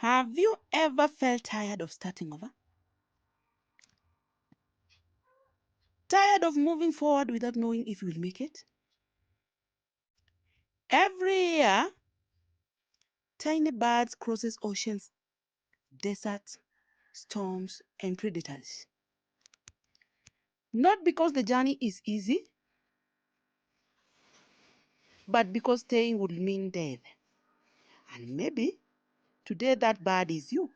Have you ever felt tired of starting over? Tired of moving forward without knowing if you'll make it? Every year, tiny birds crosses oceans, deserts, storms, and predators. Not because the journey is easy, but because staying would mean death. And maybe today that bird is you.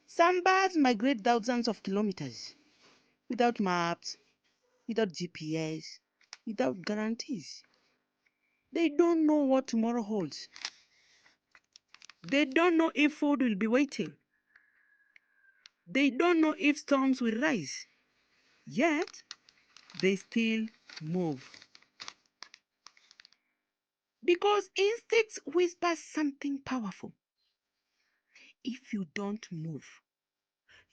Some birds migrate thousands of kilometers without maps, without GPS, without guarantees. They don't know what tomorrow holds. They don't know if food will be waiting. They don't know if storms will rise. Yet, they still move. Because instincts whisper something powerful. If you don't move,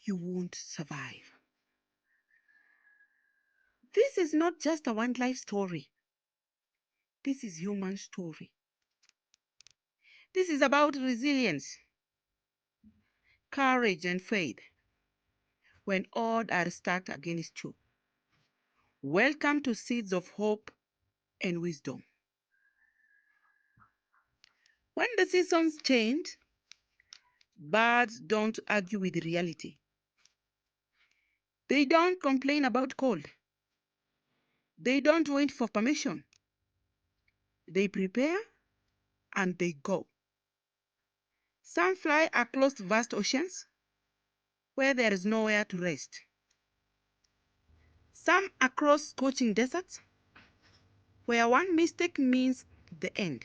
you won't survive. This is not just a one-life story. This is human story. This is about resilience, courage, and faith when odds are stacked against you. Welcome to Seeds of Hope and Wisdom. When the seasons change, birds don't argue with reality. They don't complain about cold. They don't wait for permission. They prepare and they go. Some fly across vast oceans where there is nowhere to rest. Some across scorching deserts where one mistake means the end.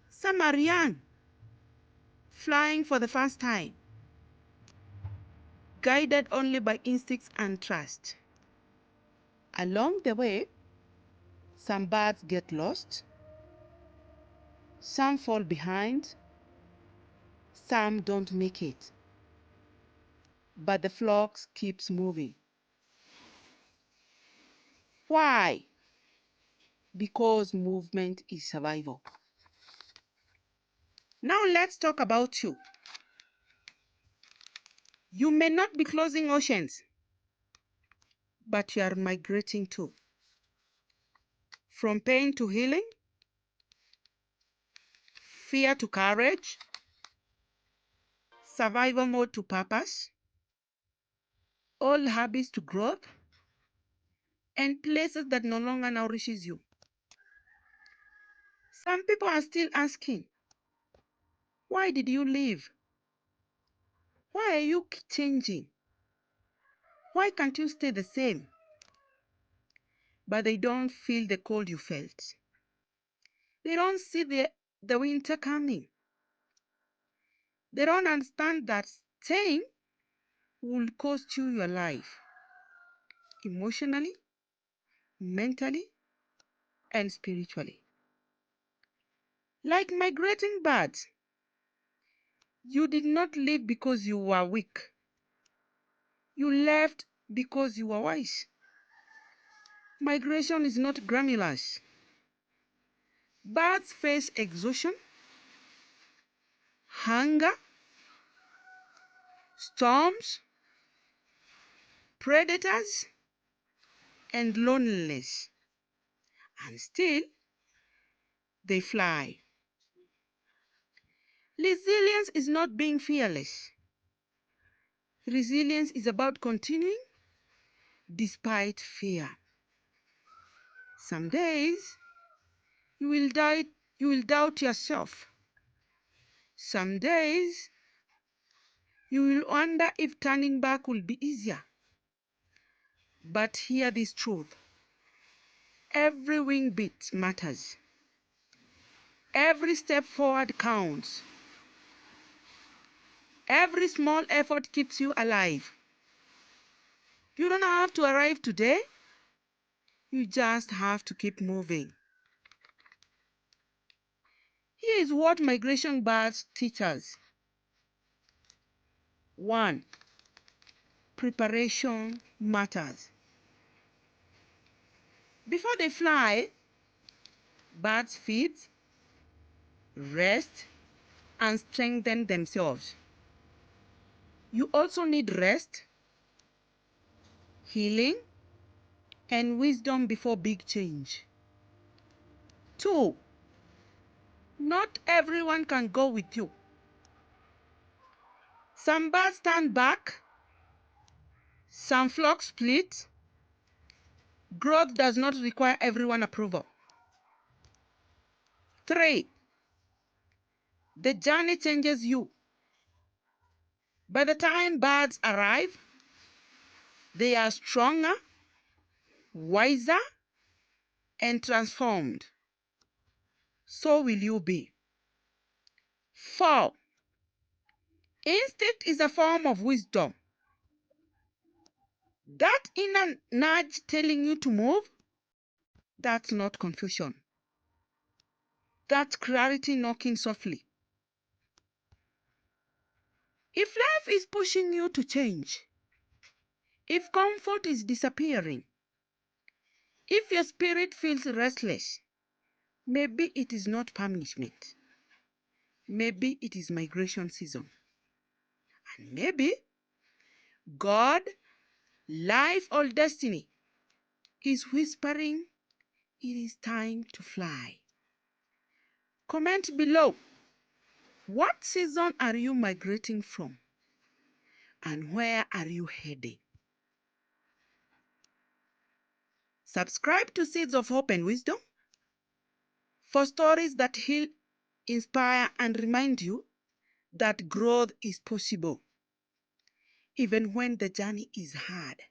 Some are young, flying for the first time, guided only by instincts and trust. Along the way, some birds get lost, some fall behind, some don't make it. But the flock keeps moving. Why? Because movement is survival. Now let's talk about you. You may not be closing oceans, but you are migrating too. From pain to healing, fear to courage, survival mode to purpose, old habits to growth, and places that no longer nourishes you. Some people are still asking, why did you leave? Why are you changing? Why can't you stay the same? But they don't feel the cold you felt. They don't see the winter coming. They don't understand that staying will cost you your life, emotionally, mentally, and spiritually. Like migrating birds, you did not leave because you were weak. You left because you were wise. Migration is not glamorous. Birds face exhaustion, hunger, storms, predators, and loneliness. And still, they fly. Resilience is not being fearless. Resilience is about continuing despite fear. Some days you will doubt yourself. Some days you will wonder if turning back will be easier. But hear this truth. Every wing beat matters. Every step forward counts. Every small effort keeps you alive. You don't have to arrive today. You just have to keep moving. Here is what migration birds teach us. 1. Preparation matters. Before they fly, birds feed, rest, and strengthen themselves. You also need rest, healing, and wisdom before big change. 2. Not everyone can go with you. Some birds stand back, some flocks split. Growth does not require everyone's approval. 3. The journey changes you. By the time birds arrive, they are stronger, wiser, and transformed. So will you be. 4. Instinct is a form of wisdom. That inner nudge telling you to move, that's not confusion. That's clarity knocking softly. If life is pushing you to change, if comfort is disappearing, if your spirit feels restless, maybe it is not punishment. Maybe it is migration season. And maybe God, life, or destiny is whispering, it is time to fly. Comment below. What season are you migrating from? And where are you heading? Subscribe to Seeds of Hope and Wisdom for stories that heal, inspire, and remind you that growth is possible, even when the journey is hard.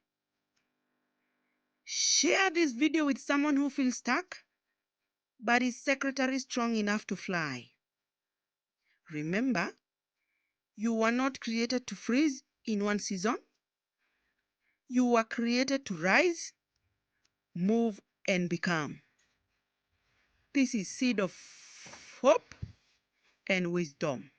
Share this video with someone who feels stuck, but is secretary strong enough to fly. Remember, you were not created to freeze in one season. You were created to rise, move, and become. This is Seed of Hope and Wisdom.